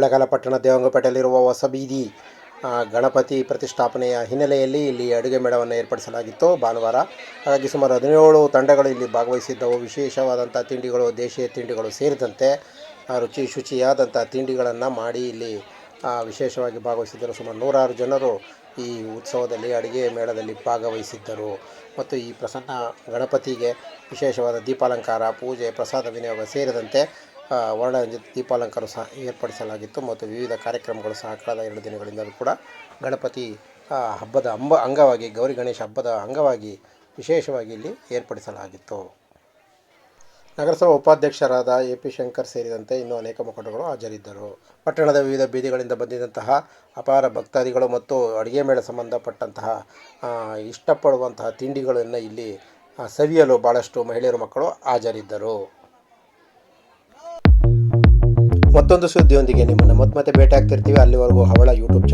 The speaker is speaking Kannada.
ಹಾನಗಲ್ ಪಟ್ಟಣ ದೇವಂಗಪೇಟೆಯಲ್ಲಿರುವ ಹೊಸ ಬೀದಿ ಗಣಪತಿ ಪ್ರತಿಷ್ಠಾಪನೆಯ ಹಿನ್ನೆಲೆಯಲ್ಲಿ ಇಲ್ಲಿ ಅಡುಗೆ ಮೇಳವನ್ನು ಏರ್ಪಡಿಸಲಾಗಿತ್ತು ಭಾನುವಾರ. ಹಾಗಾಗಿ ಸುಮಾರು 17 ತಂಡಗಳು ಇಲ್ಲಿ ಭಾಗವಹಿಸಿದ್ದವು. ವಿಶೇಷವಾದಂಥ ತಿಂಡಿಗಳು, ದೇಶೀಯ ತಿಂಡಿಗಳು ಸೇರಿದಂತೆ ರುಚಿ ಶುಚಿಯಾದಂಥ ತಿಂಡಿಗಳನ್ನು ಮಾಡಿ ಇಲ್ಲಿ ವಿಶೇಷವಾಗಿ ಭಾಗವಹಿಸಿದ್ದರು. ಸುಮಾರು 106 ಜನರು ಈ ಉತ್ಸವದಲ್ಲಿ ಅಡುಗೆ ಮೇಳದಲ್ಲಿ ಭಾಗವಹಿಸಿದ್ದರು. ಮತ್ತು ಈ ಪ್ರಸನ್ನ ಗಣಪತಿಗೆ ವಿಶೇಷವಾದ ದೀಪಾಲಂಕಾರ, ಪೂಜೆ, ಪ್ರಸಾದ ವಿನಿಯೋಗ ಸೇರಿದಂತೆ ವರ್ಣರಂಜಿತ ದೀಪಾಲಂಕಾರ ಸಹ ಏರ್ಪಡಿಸಲಾಗಿತ್ತು. ಮತ್ತು ವಿವಿಧ ಕಾರ್ಯಕ್ರಮಗಳು ಸಹ ಕಳೆದ 2 ದಿನಗಳಿಂದಲೂ ಕೂಡ ಗಣಪತಿ ಹಬ್ಬದ ಅಂಗವಾಗಿ, ಗೌರಿ ಗಣೇಶ ಹಬ್ಬದ ಅಂಗವಾಗಿ ವಿಶೇಷವಾಗಿ ಇಲ್ಲಿ ಏರ್ಪಡಿಸಲಾಗಿತ್ತು. ನಗರಸಭಾ ಉಪಾಧ್ಯಕ್ಷರಾದ ಎ.ಪಿ. ಶಂಕರ್ ಸೇರಿದಂತೆ ಇನ್ನೂ ಅನೇಕ ಮುಖಂಡರು ಹಾಜರಿದ್ದರು. ಪಟ್ಟಣದ ವಿವಿಧ ಬೀದಿಗಳಿಂದ ಬಂದಿದ್ದಂತಹ ಅಪಾರ ಭಕ್ತಾದಿಗಳು ಮತ್ತು ಅಡುಗೆ ಮೇಳ ಸಂಬಂಧಪಟ್ಟಂತಹ ಇಷ್ಟಪಡುವಂತಹ ತಿಂಡಿಗಳನ್ನು ಇಲ್ಲಿ ಸವಿಯಲು ಭಾಳಷ್ಟು ಮಹಿಳೆಯರು, ಮಕ್ಕಳು ಹಾಜರಿದ್ದರು. ಮತ್ತೊಂದು ಸುದ್ದಿಯೊಂದಿಗೆ ನಿಮ್ಮನ್ನು ಮತ್ತೆ ಭೇಟಿ ಆಗ್ತಿರ್ತೀವಿ. ಅಲ್ಲಿವರೆಗೂ ಹವಳ ಯೂಟ್ಯೂಬ್